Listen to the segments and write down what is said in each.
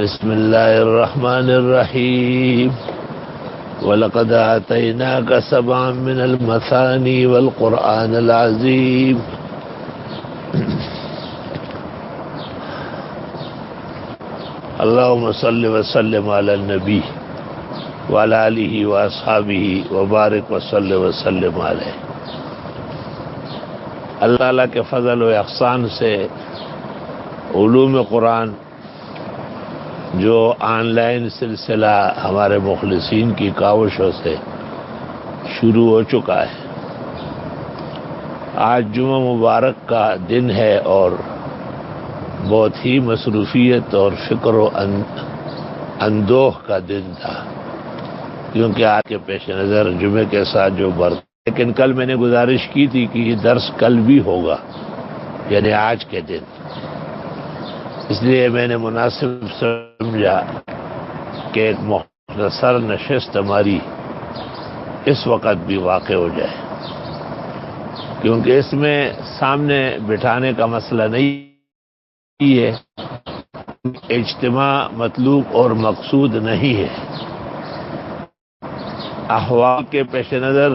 بسم اللہ الرحمن الرحیم وَلَقَدْ آتَيْنَاكَ سَبْعًا مِّنَ الْمَثَانِي وَالْقُرْآنِ الْعَظِيمِ اللهم صل وسلم على النبی وعلى آلہ واصحابہ وبارک وصلی وسلم علیہ۔ اللہ تعالیٰ کے فضل و احسان سے علوم قرآن جو آن لائن سلسلہ ہمارے مخلصین کی کاوشوں سے شروع ہو چکا ہے۔ آج جمعہ مبارک کا دن ہے اور بہت ہی مصروفیت اور فکر و اندوہ کا دن تھا، کیونکہ آج کے پیش نظر جمعے کے ساتھ جو برت، لیکن کل میں نے گزارش کی تھی کہ یہ درس کل بھی ہوگا، یعنی آج کے دن، اس لیے میں نے مناسب سمجھا کہ ایک مختصر نشست ہماری اس وقت بھی واقع ہو جائے، کیونکہ اس میں سامنے بٹھانے کا مسئلہ نہیں ہے، اجتماع مطلوب اور مقصود نہیں ہے۔ احوال کے پیش نظر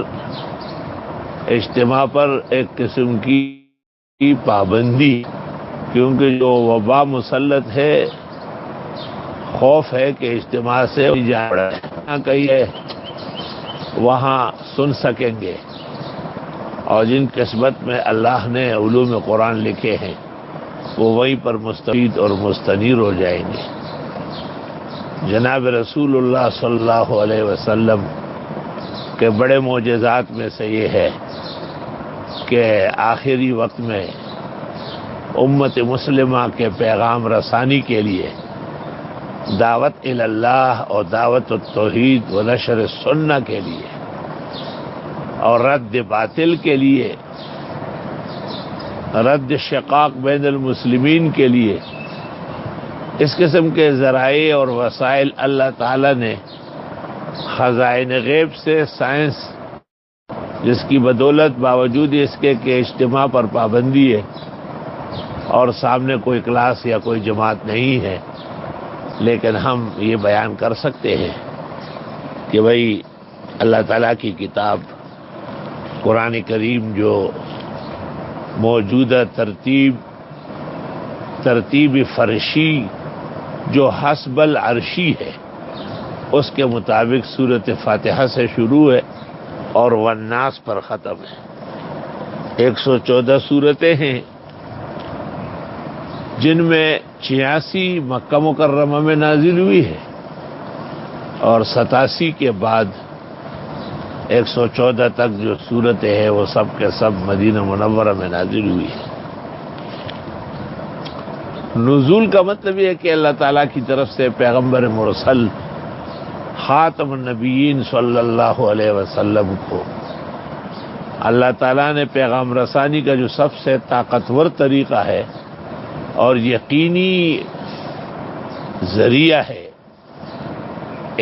اجتماع پر ایک قسم کی پابندی، کیونکہ جو وبا مسلط ہے، خوف ہے کہ اجتماع سے جہاں کہیں وہاں سن سکیں گے، اور جن قسمت میں اللہ نے علوم قرآن لکھے ہیں وہ وہیں پر مستفید اور مستنیر ہو جائیں گے۔ جناب رسول اللہ صلی اللہ علیہ وسلم کے بڑے معجزات میں سے یہ ہے کہ آخری وقت میں امت مسلمہ کے پیغام رسانی کے لیے دعوت اللہ اور دعوت التوحید و نشر السنہ کے لیے اور رد باطل کے لیے، رد شقاق بین المسلمین کے لیے اس قسم کے ذرائع اور وسائل اللہ تعالی نے خزائن غیب سے، سائنس جس کی بدولت باوجود اس کے کہ اجتماع پر پابندی ہے اور سامنے کوئی کلاس یا کوئی جماعت نہیں ہے، لیکن ہم یہ بیان کر سکتے ہیں کہ بھئی اللہ تعالیٰ کی کتاب قرآن کریم جو موجودہ ترتیب فرشی جو حسب العرشی ہے، اس کے مطابق سورۃ فاتحہ سے شروع ہے اور والناس پر ختم ہے۔ 114 سورتیں ہیں، جن میں 86 مکہ مکرمہ میں نازل ہوئی ہے اور 87 کے بعد 114 تک جو سورتیں ہیں وہ سب کے سب مدینہ منورہ میں نازل ہوئی ہے۔ نزول کا مطلب یہ ہے کہ اللہ تعالیٰ کی طرف سے پیغمبر مرسل خاتم النبیین صلی اللہ علیہ وسلم کو اللہ تعالیٰ نے پیغام رسانی کا جو سب سے طاقتور طریقہ ہے اور یقینی ذریعہ ہے،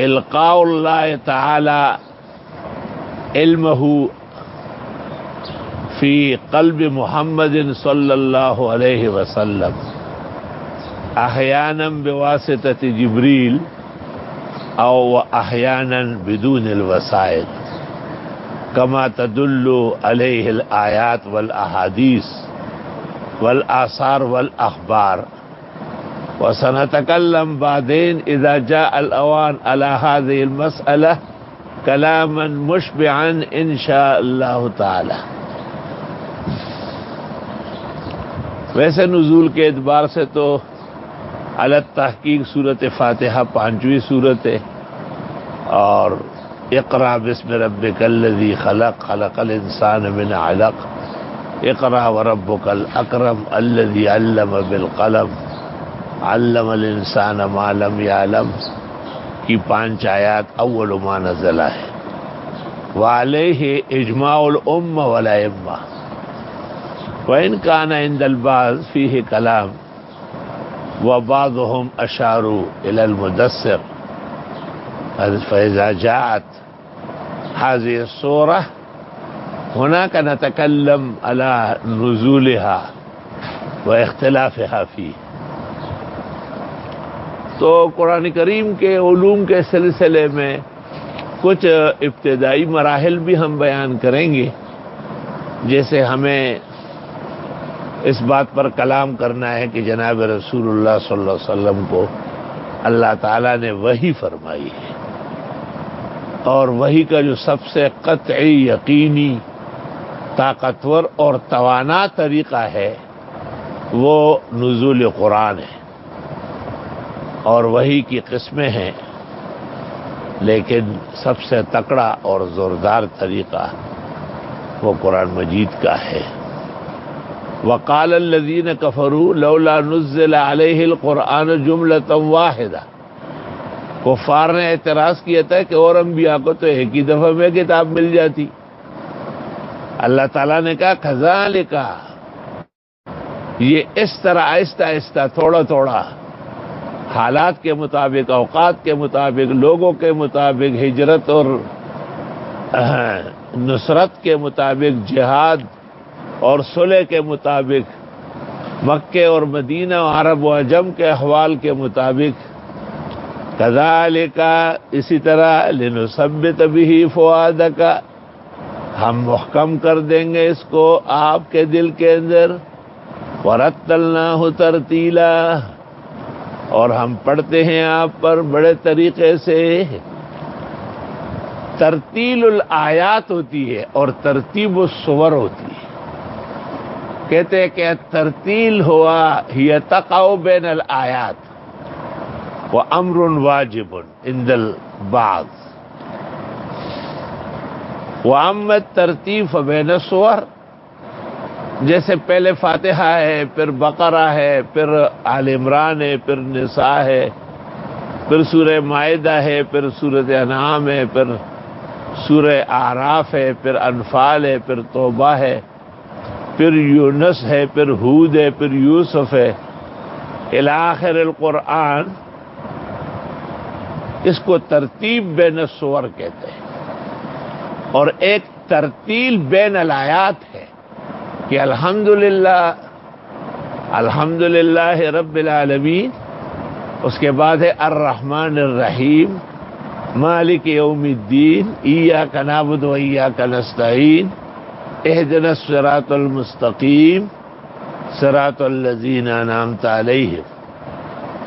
القاء اللہ تعالی علمہ فی قلب محمد صلی اللہ علیہ وسلم، احیانا بواسطۃ جبریل او احیانا بدون الوسائل، کما تدل علیہ الآیات والاحادیث والآثار والاخبار، وسنتکلم بعدین اذا جاء الاوان على هذه المسألة کلاما مشبعا ان شاء اللہ تعالی۔ ویسے نزول کے اعتبار سے تو علی التحقیق سورۃ فاتحہ 5ویں سورت ہے، اور اقرأ بسم ربک الذی خلق، خلق الانسان من علق، اقرأ وربک الاکرم الذی علم بالقلم، علم الانسان ما لم یعلم کی 5 آیات اول ما نزلہ ہے، وعلیہ اجماع الامہ والائمہ، وإن كان عند البعض فيه كلام وبعضهم أشاروا إلى المدثر، فإذا جاءت هذه السورة هناك نتكلم على نزولها واختلافها فيه۔ تو قرآن کریم کے علوم کے سلسلے میں کچھ ابتدائی مراحل بھی ہم بیان کریں گے، جیسے ہمیں اس بات پر کلام کرنا ہے کہ جناب رسول اللہ صلی اللہ علیہ وسلم کو اللہ تعالیٰ نے وحی فرمائی ہے، اور وحی کا جو سب سے قطعی، یقینی، طاقتور اور توانا طریقہ ہے وہ نزول قرآن ہے، اور وحی کی قسمیں ہیں، لیکن سب سے تکڑا اور زوردار طریقہ وہ قرآن مجید کا ہے۔ وقال الذین کفروا لولا نزل علیہ القرآن جملۃ واحدہ، کفار نے اعتراض کیا تھا کہ اور انبیاء کو تو ایک ہی دفعہ میں کتاب مل جاتی۔ اللہ تعالیٰ نے کہا کذالک، یہ اس طرح آہستہ آہستہ، تھوڑا تھوڑا، حالات کے مطابق، اوقات کے مطابق، لوگوں کے مطابق، ہجرت اور نصرت کے مطابق، جہاد اور صلح کے مطابق، مکہ اور مدینہ، عرب و عجم کے احوال کے مطابق، کذالک، اسی طرح، لنثبت بہ فؤادک، ہم محکم کر دیں گے اس کو آپ کے دل کے اندر، ورتلناہ ترتیلا، اور ہم پڑھتے ہیں آپ پر بڑے طریقے سے۔ ترتیل الآیات ہوتی ہے اور ترتیب الصور ہوتی ہے۔ کہتے ہیں کہ ترتیل ہوا ہی تقع بین الآیات وامر واجب عند البعض، واما الترتیب فبین الصور، جیسے پہلے فاتحہ ہے، پھر بقرہ ہے، پھر آل عمران ہے، پھر نساء ہے، پھر سورہ مائدہ ہے، پھر سورۃ انعام ہے، پھر سورہ اعراف ہے، پھر انفال ہے، پھر توبہ ہے، پھر یونس ہے، پھر ہود ہے، پھر یوسف ہے، الی آخر القرآن۔ اس کو ترتیب بین السور کہتے ہیں، اور ایک ترتیل بین الآیات ہے کہ الحمدللہ رب العالمین، اس کے بعد ہے الرحمن الرحیم، مالک یوم الدین، ایاک نعبد و ایاک نستعین، اہدنا الصراط المستقیم، صراط الذین انعمت علیہم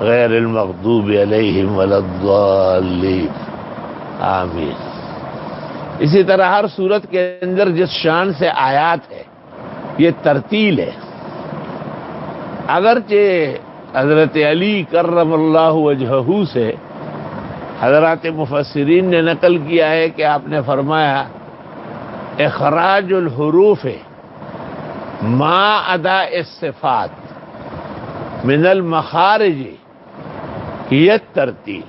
غیر المغضوب علیہم ولا الضالین، آمین۔ اسی طرح ہر سورت کے اندر جس شان سے آیات ہے یہ ترتیل ہے۔ اگرچہ حضرت علی کرم اللہ وجہہ سے حضرات مفسرین نے نقل کیا ہے کہ آپ نے فرمایا اخراج الحروف ما ادا الصفات من المخارج ہی الترتیل،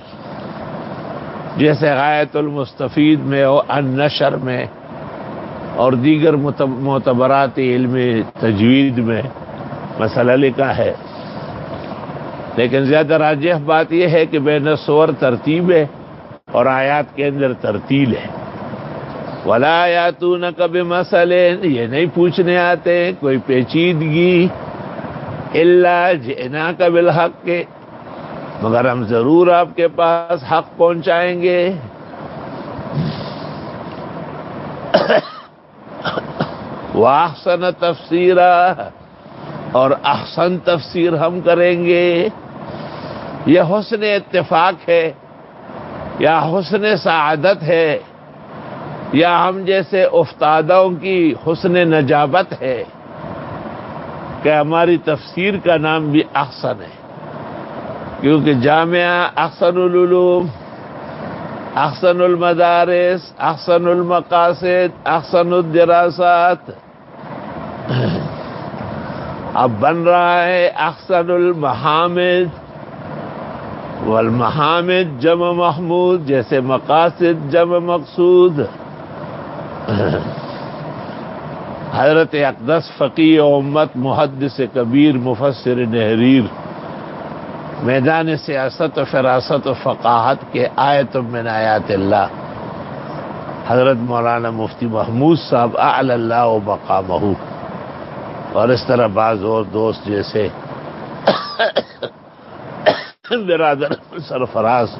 جیسے غایت المستفید میں اور النشر میں اور دیگر معتبرات علم تجوید میں مسئلہ لکھا ہے، لیکن زیادہ راجح بات یہ ہے کہ بین السور ترتیب ہے اور آیات کے اندر ترتیل ہے۔ وَلَا يَأْتُونَكَ بِمَثَلٍ، یہ نہیں پوچھنے آتے کوئی پیچیدگی، إِلَّا جِئْنَاكَ بِالْحَقِّ، مگر ہم ضرور آپ کے پاس حق پہنچائیں گے۔ وَأَحْسَنَ تَفْسِيرًا، اور احسن تفسیر ہم کریں گے۔ یہ حسن اتفاق ہے یا حسن سعادت ہے یا ہم جیسے افتادوں کی حسن نجابت ہے کہ ہماری تفسیر کا نام بھی احسن ہے، کیونکہ جامعہ احسن العلوم، احسن المدارس، احسن المقاصد، احسن الدراسات، اب بن رہا ہے احسن المحامد، والمحامد جمع محمود، جیسے مقاصد جمع مقصود۔ حضرت اقدس فقیہ امت، محدث کبیر، مفسر نحریر، میدان سیاست و فراست و فقاہت کے آیت من آیات اللہ، حضرت مولانا مفتی محمود صاحب اعلی اللہ مقامہ، اور اس طرح بعض اور دوست جیسے برادر سرفراز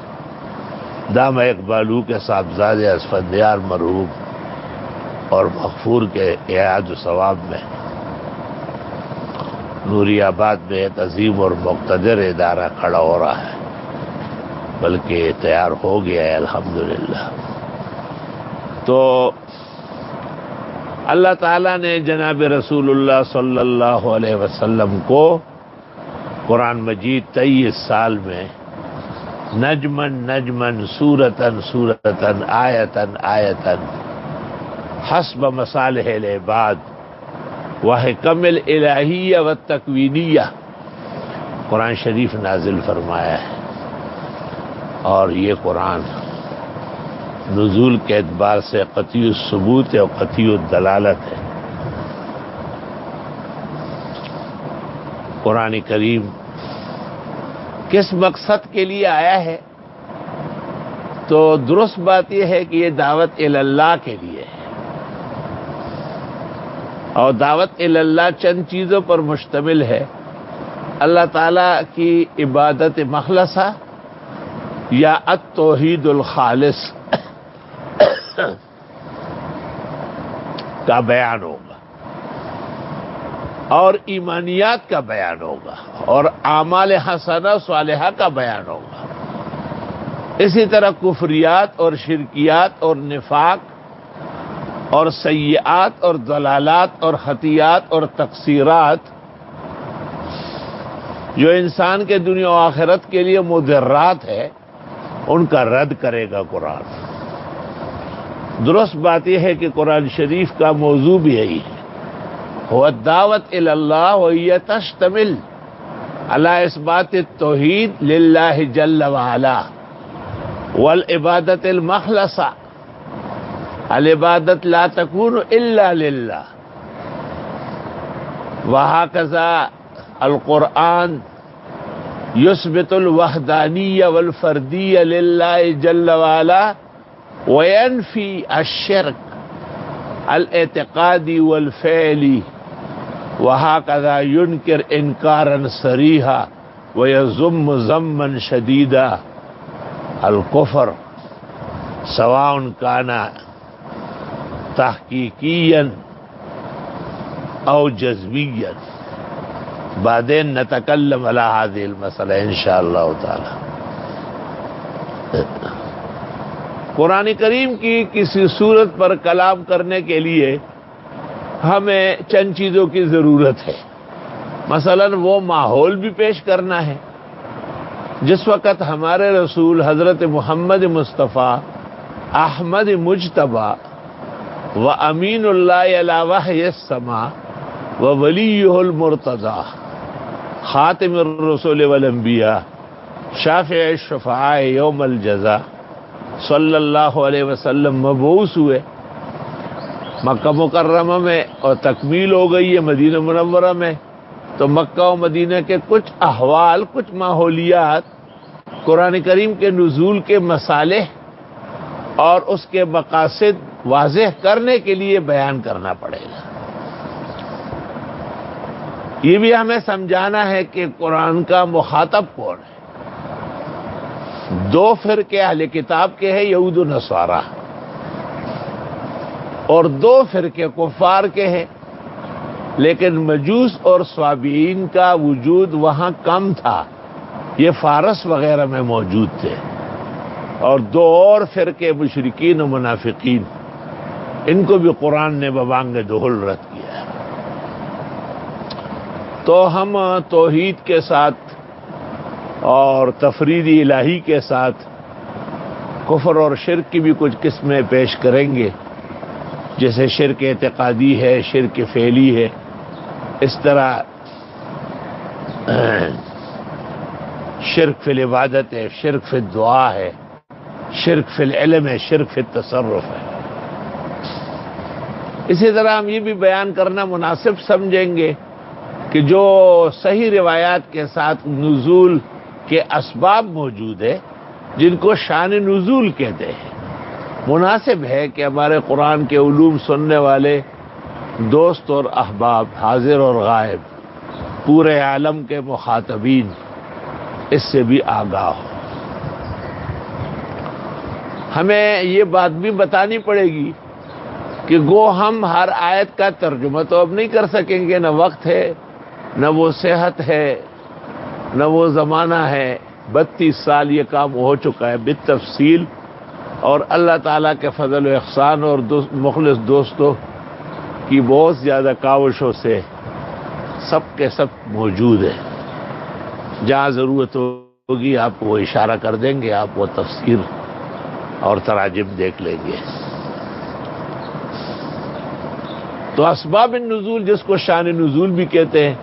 دامہ اقبالو کے صاحبزادے اسفندیار مرحوم اور مغفور کے اعاد و ثواب میں نوری آباد میں ایک عظیم اور مقتدر ادارہ کھڑا ہو رہا ہے، بلکہ تیار ہو گیا ہے الحمدللہ۔ تو اللہ تعالیٰ نے جناب رسول اللہ صلی اللہ علیہ وسلم کو قرآن مجید 23 سال میں نجمن نجمن سورتن سورتن آیتن آیتن حسب مصالح العباد وحکم الالہیہ والتکوینیہ قرآن شریف نازل فرمایا ہے، اور یہ قرآن نزول کے اعتبار سے قطعی الثبوت اور قطعی الدلالت ہے۔ قرآن کریم کس مقصد کے لیے آیا ہے؟ تو درست بات یہ ہے کہ یہ دعوت اللہ کے لیے ہے، اور دعوت اللہ چند چیزوں پر مشتمل ہے: اللہ تعالیٰ کی عبادت مخلصہ یا التوحید الخالص کا بیان ہوگا، اور ایمانیات کا بیان ہوگا، اور اعمال حسنہ صالحہ کا بیان ہوگا۔ اسی طرح کفریات اور شرکیات اور نفاق اور سیئات اور ضلالات اور خطیات اور تقصیرات جو انسان کے دنیا و آخرت کے لیے مضرات ہے، ان کا رد کرے گا قرآن۔ درست بات یہ ہے کہ قرآن شریف کا موضوع بھی یہی ہے، هو الدعوت الی اللہ وہی تشتمل علی اثبات التوحید للہ جل وعلا والعبادت المخلصہ، العبادت لا تکون الا للہ، وہکذا القرآن یثبت الوحدانیہ والفردیہ للہ جل وعلا وینفی الشرک الاعتقادی والفعلی، وہکذا ینکر انکارا صریحا ویذم ذما شدیدا الکفر سواء کان تحقیقیا او جزمیا۔ بعدين نتكلم على هذه المسئلہ انشاءاللہ تعالی۔ قرآن کریم کی کسی صورت پر کلام کرنے کے لیے ہمیں چند چیزوں کی ضرورت ہے۔ مثلا وہ ماحول بھی پیش کرنا ہے جس وقت ہمارے رسول حضرت محمد مصطفیٰ احمد مجتبیٰ و امین اللہ علی وحی السماء و ولیہ المرتضی خاتم الرسول والانبیاء شافع الشفعاء یوم الجزا صلی اللہ علیہ وسلم مبعوث ہوئے مکہ مکرمہ میں، اور تکمیل ہو گئی ہے مدینہ منورہ میں۔ تو مکہ و مدینہ کے کچھ احوال، کچھ ماحولیات قرآن کریم کے نزول کے مصالح اور اس کے مقاصد واضح کرنے کے لیے بیان کرنا پڑے گا۔ یہ بھی ہمیں سمجھانا ہے کہ قرآن کا مخاطب کون ہے۔ دو فرقے اہل کتاب کے ہیں، یہود و نصارہ، اور دو فرقے کفار کے ہیں، لیکن مجوس اور صابئین کا وجود وہاں کم تھا، یہ فارس وغیرہ میں موجود تھے، اور دو اور فرقے مشرکین و منافقین، ان کو بھی قرآن نے ببانگ دہل رد کیا ہے۔ تو ہم توحید کے ساتھ اور تفرید الہی کے ساتھ کفر اور شرک کی بھی کچھ قسمیں پیش کریں گے، جیسے شرک اعتقادی ہے، شرک فعلی ہے، اس طرح شرک فی العبادت ہے، شرک فی الدعا ہے، شرک فی العلم ہے، شرک فی التصرف ہے۔ اسی طرح ہم یہ بھی بیان کرنا مناسب سمجھیں گے کہ جو صحیح روایات کے ساتھ نزول کے اسباب موجود ہے، جن کو شان نزول کہتے ہیں، مناسب ہے کہ ہمارے قرآن کے علوم سننے والے دوست اور احباب، حاضر اور غائب، پورے عالم کے مخاطبین اس سے بھی آگاہ ہو۔ ہمیں یہ بات بھی بتانی پڑے گی کہ گو ہم ہر آیت کا ترجمہ تو اب نہیں کر سکیں گے، نہ وقت ہے، نہ وہ صحت ہے، نہ وہ زمانہ ہے۔ 32 سال یہ کام ہو چکا ہے بالتفصیل، اور اللہ تعالیٰ کے فضل و احسان اور مخلص دوستوں کی بہت زیادہ کاوشوں سے سب کے سب موجود ہے۔ جہاں ضرورت ہوگی آپ کو وہ اشارہ کر دیں گے، آپ وہ تفسیر اور تراجم دیکھ لیں گے۔ تو اسباب النزول، جس کو شان نزول بھی کہتے ہیں،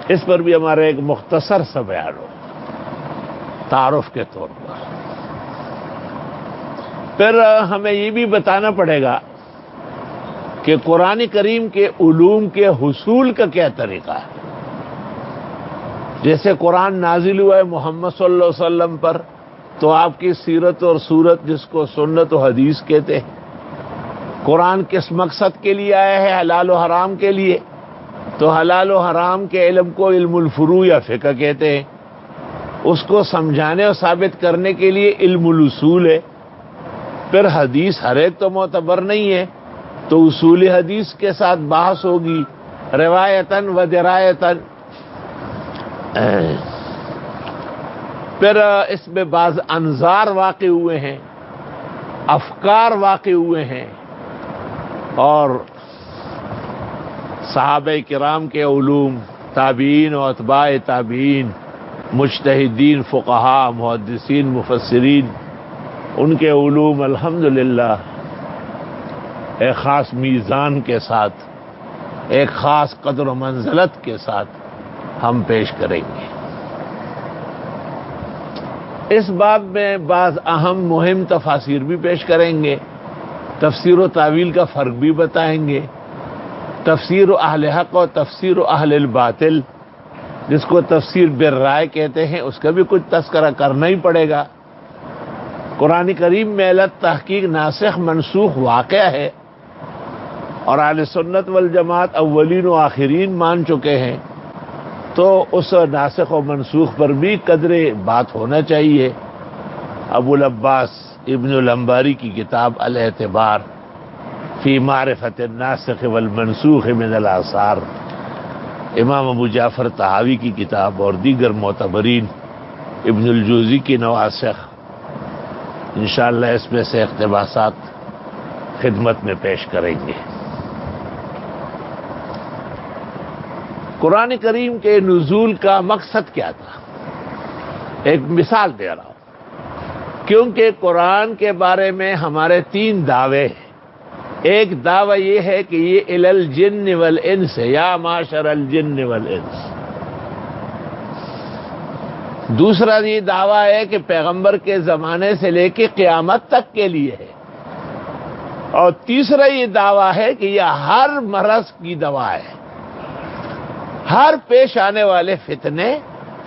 اس پر بھی ہمارا ایک مختصر سا بیان ہو تعارف کے طور پر۔ پھر ہمیں یہ بھی بتانا پڑے گا کہ قرآن کریم کے علوم کے حصول کا کیا طریقہ ہے۔ جیسے قرآن نازل ہوا ہے محمد صلی اللہ علیہ وسلم پر، تو آپ کی سیرت اور سورت، جس کو سنت و حدیث کہتے ہیں۔ قرآن کس مقصد کے لیے آیا ہے؟ حلال و حرام کے لیے، تو حلال و حرام کے علم کو علم الفروع یا فقہ کہتے ہیں۔ اس کو سمجھانے اور ثابت کرنے کے لیے علم الاصول ہے۔ پھر حدیث ہر ایک تو معتبر نہیں ہے، تو اصول حدیث کے ساتھ بحث ہوگی روایتاً و درایتاً۔ پھر اس میں بعض انظار واقع ہوئے ہیں، افکار واقع ہوئے ہیں، اور صحابہ کرام کے علوم، تابعین و اتباع تابعین، مجتہدین، فقہاء، محدثین، مفسرین، ان کے علوم الحمدللہ ایک خاص میزان کے ساتھ، ایک خاص قدر و منزلت کے ساتھ ہم پیش کریں گے۔ اس باب میں بعض اہم مہم تفاسیر بھی پیش کریں گے، تفسیر و تعویل کا فرق بھی بتائیں گے، تفسیر و اہل حق اور تفسیر و اہل الباطل، جس کو تفسیر بالرائے کہتے ہیں، اس کا بھی کچھ تذکرہ کرنا ہی پڑے گا۔ قرآن کریم میں علت تحقیق ناسخ منسوخ واقع ہے، اور اہل سنت والجماعت اولین و آخرین مان چکے ہیں، تو اس ناسخ و منسوخ پر بھی قدر بات ہونا چاہیے۔ ابو العباس ابن الانباری کی کتاب الاعتبار فی معرفت الناسخ والمنسوخ من الآثار، امام ابو جعفر طحاوی کی کتاب، اور دیگر معتبرین، ابن الجوزی کی نواسخ، انشاءاللہ اس میں سے اقتباسات خدمت میں پیش کریں گے۔ قرآن کریم کے نزول کا مقصد کیا تھا؟ ایک مثال دے رہا ہوں، کیونکہ قرآن کے بارے میں ہمارے 3 دعوے ہیں۔ ایک دعویٰ یہ ہے کہ یہ الی الجن والانس ہے، یا معاشر الجن والانس۔ دوسرا یہ دعویٰ ہے کہ پیغمبر کے زمانے سے لے کے قیامت تک کے لیے ہے، اور تیسرا یہ دعویٰ ہے کہ یہ ہر مرض کی دوا ہے، ہر پیش آنے والے فتنے،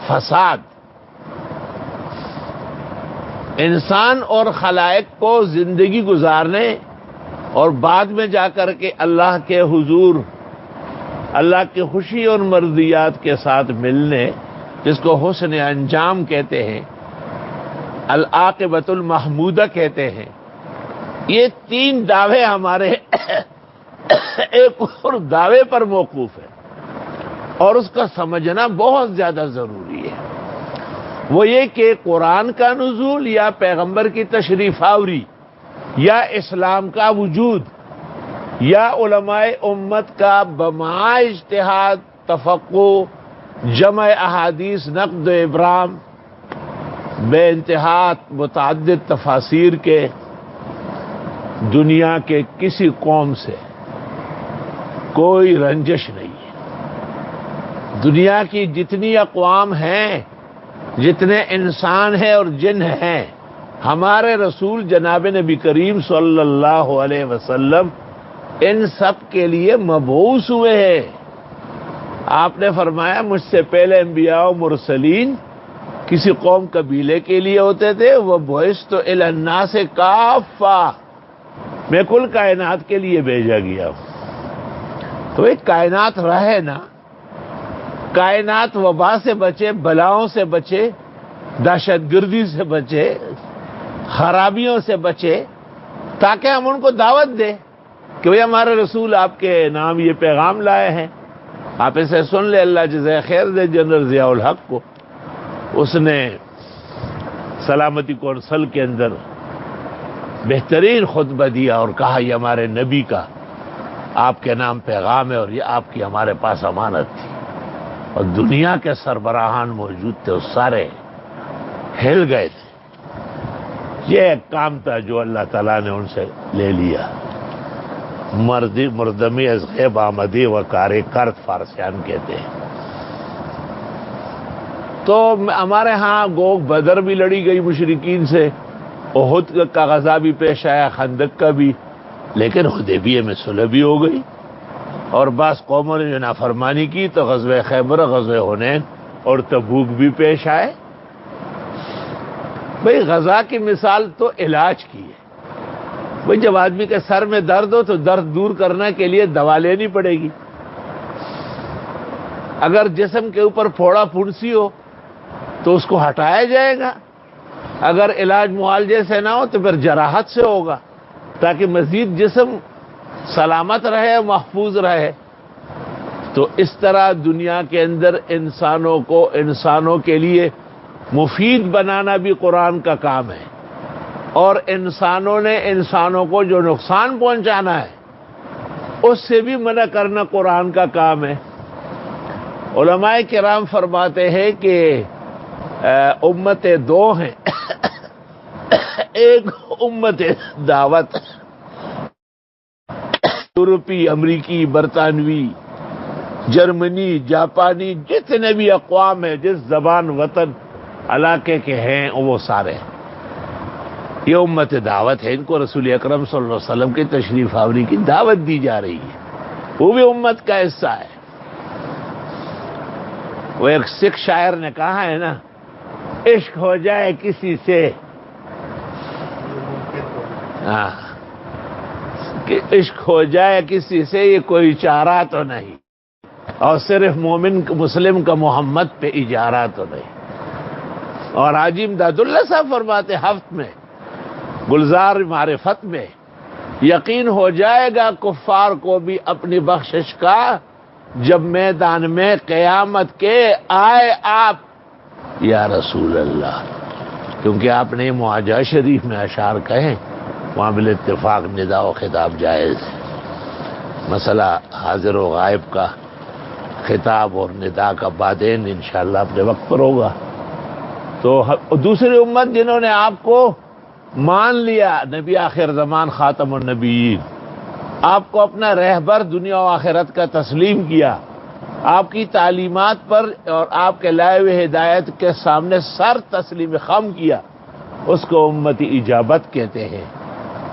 فساد، انسان اور خلائق کو زندگی گزارنے اور بعد میں جا کر کے اللہ کے حضور، اللہ کی خوشی اور مرضیات کے ساتھ ملنے، جس کو حسن انجام کہتے ہیں، العاقبۃ المحمودہ کہتے ہیں۔ یہ 3 دعوے ہمارے ایک اور دعوے پر موقوف ہے، اور اس کا سمجھنا بہت زیادہ ضروری ہے۔ وہ یہ کہ قرآن کا نزول، یا پیغمبر کی تشریف آوری، یا اسلام کا وجود، یا علماء امت کا بما اجتہاد، تفقہ، جمع احادیث، نقد و ابرام، بے انتہا متعدد تفاسیر کے، دنیا کے کسی قوم سے کوئی رنجش نہیں ہے۔ دنیا کی جتنی اقوام ہیں، جتنے انسان ہیں اور جن ہیں، ہمارے رسول جناب نبی کریم صلی اللہ علیہ وسلم ان سب کے لیے مبعوث ہوئے ہیں۔ آپ نے فرمایا مجھ سے پہلے انبیاء و مرسلین کسی قوم قبیلے کے لیے ہوتے تھے، وہ بعثت الی الناس کافہ، میں کل کائنات کے لیے بھیجا گیا ہوں۔ تو ایک کائنات رہے نا، کائنات وبا سے بچے، بلاؤں سے بچے، دہشت گردی سے بچے، خرابیوں سے بچے، تاکہ ہم ان کو دعوت دیں کہ بھئی ہمارے رسول آپ کے نام یہ پیغام لائے ہیں، آپ اسے سن لے۔ اللہ جزائے خیر دے جنرل ضیاء الحق کو، اس نے سلامتی کونسل کے اندر بہترین خطبہ دیا اور کہا یہ ہمارے نبی کا آپ کے نام پیغام ہے اور یہ آپ کی ہمارے پاس امانت تھی، اور دنیا کے سربراہان موجود تھے، وہ سارے ہل گئے تھے۔ یہ ایک کام تھا جو اللہ تعالیٰ نے ان سے لے لیا۔ مردمی از غیب آمدی و کار کرد فارسیان کہتے ہیں۔ تو ہمارے ہاں گوگ بدر بھی لڑی گئی مشرکین سے، احد کا غزہ بھی پیش آیا، خندق کا بھی، لیکن حدیبیہ میں صلح بھی ہو گئی، اور بعض قوموں نے جو نافرمانی کی تو غزوہ خیبر، غزوہ حنین اور تبوک بھی پیش آئے۔ بھئی غزہ کی مثال تو علاج کی ہے۔ بھئی جب آدمی کے سر میں درد ہو تو درد دور کرنے کے لیے دوا لینی پڑے گی، اگر جسم کے اوپر پھوڑا پھنسی ہو تو اس کو ہٹایا جائے گا، اگر علاج معالجے سے نہ ہو تو پھر جراحت سے ہوگا، تاکہ مزید جسم سلامت رہے، محفوظ رہے۔ تو اس طرح دنیا کے اندر انسانوں کو انسانوں کے لیے مفید بنانا بھی قرآن کا کام ہے، اور انسانوں نے انسانوں کو جو نقصان پہنچانا ہے اس سے بھی منع کرنا قرآن کا کام ہے۔ علماء کرام فرماتے ہیں کہ امتیں دو ہیں، ایک امت دعوت، یورپی، امریکی، برطانوی، جرمنی، جاپانی، جتنے بھی اقوام ہیں، جس زبان وطن علاقے کے ہیں وہ سارے یہ امت دعوت ہے۔ ان کو رسول اکرم صلی اللہ علیہ وسلم کی تشریف آوری کی دعوت دی جا رہی ہے، وہ بھی امت کا حصہ ہے۔ وہ ایک سکھ شاعر نے کہا ہے نا، عشق ہو جائے کسی سے، ہاں کہ عشق ہو جائے کسی سے یہ کوئی چارہ تو نہیں، اور صرف مومن مسلم کا محمد پہ اجارہ تو نہیں۔ اور حاجی امداد اللہ صاحب فرماتے ہفت میں گلزار معرفت میں، یقین ہو جائے گا کفار کو بھی اپنی بخشش کا، جب میدان میں قیامت کے آئے آپ یا رسول اللہ۔ کیونکہ آپ نے معاجہ شریف میں اشعار کہیں، وہاں بالاتفاق ندا و خطاب جائز ہے۔ مسئلہ حاضر و غائب کا خطاب اور ندا کا بعدین انشاءاللہ اپنے وقت پر ہوگا۔ تو دوسری امت جنہوں نے آپ کو مان لیا، نبی آخر زمان خاتم النبیین، آپ کو اپنا رہبر دنیا و آخرت کا تسلیم کیا، آپ کی تعلیمات پر اور آپ کے لائے ہوئے ہدایت کے سامنے سر تسلیم خم کیا، اس کو امت اجابت کہتے ہیں،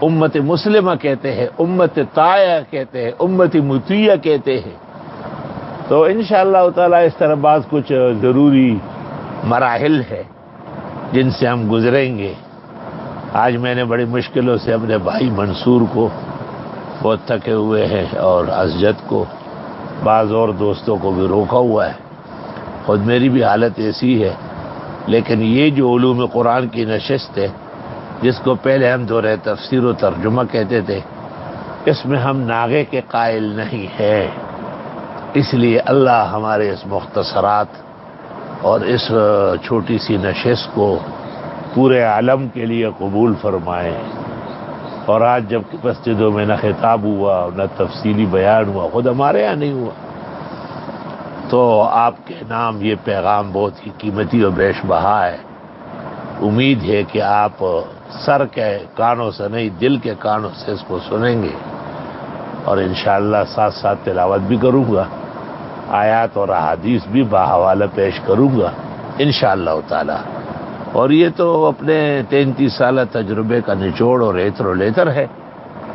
امت مسلمہ کہتے ہیں، امت طائع کہتے ہیں، امت مطیع کہتے ہیں۔ تو انشاءاللہ تعالی اس طرح بعض کچھ ضروری مراحل ہے جن سے ہم گزریں گے۔ آج میں نے بڑی مشکلوں سے اپنے بھائی منصور کو بہت تھکے ہوئے ہیں، اور اسجد کو، بعض اور دوستوں کو بھی روکا ہوا ہے، خود میری بھی حالت ایسی ہے۔ لیکن یہ جو علوم قرآن کی نشست ہے، جس کو پہلے ہم دورہ تفسیر و ترجمہ کہتے تھے، اس میں ہم ناغے کے قائل نہیں ہیں۔ اس لیے اللہ ہمارے اس مختصرات اور اس چھوٹی سی نشست کو پورے عالم کے لیے قبول فرمائے۔ اور آج جب مسجدوں میں نہ خطاب ہوا نہ تفصیلی بیان ہوا، خود ہمارے یہاں نہیں ہوا، تو آپ کے نام یہ پیغام بہت ہی قیمتی اور بیش بہا ہے۔ امید ہے کہ آپ سر کے کانوں سے نہیں، دل کے کانوں سے اس کو سنیں گے، اور انشاءاللہ ساتھ ساتھ تلاوت بھی کروں گا، آیات اور احادیث بھی باحوالہ پیش کروں گا انشاءاللہ تعالی۔ اور یہ تو اپنے 33 سالہ تجربے کا نچوڑ اور ایتر و لیتر ہے،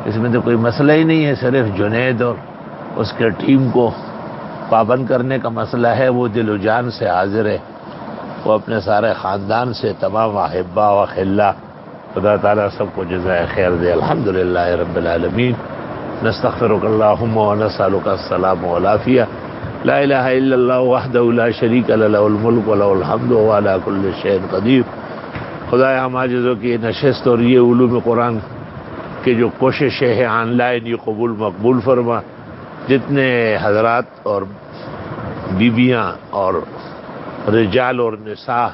اس میں تو کوئی مسئلہ ہی نہیں ہے، صرف جنید اور اس کے ٹیم کو پابند کرنے کا مسئلہ ہے۔ وہ دل و جان سے حاضر ہے، وہ اپنے سارے خاندان سے، تمام احبا و خلا، خدا تعالیٰ سب کو جزائے خیر دے۔ الحمدللہ رب العالمین، نستغفرک اللہم و نسألک السلام والعافیہ، لا الہ الا اللہ وحدہ لا شریک لہ لہ الملک و لہ الحمد وہو علی کل شیء قدیر۔ خدایا ہم عاجزوں کی نشست اور یہ علوم قرآن کے جو کوششیں ہیں آن لائن یہ قبول مقبول فرما۔ جتنے حضرات اور بیبیاں اور رجال اور نساء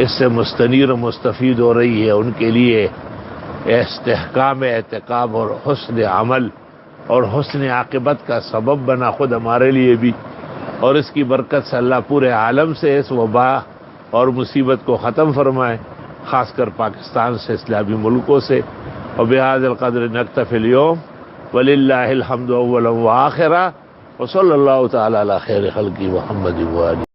اس سے مستنیر و مستفید ہو رہی ہے، ان کے لیے استحکام اعتقاد اور حسن عمل اور حسن عاقبت کا سبب بنا خود ہمارے لیے بھی، اور اس کی برکت سے اللہ پورے عالم سے اس وبا اور مصیبت کو ختم فرمائے، خاص کر پاکستان سے، اسلامی ملکوں سے۔ وبہذا القدر نکتفی اليوم وللہ الحمد اولا وآخرا وصلی اللہ تعالی علی خیر خلقہ محمد وآلہ۔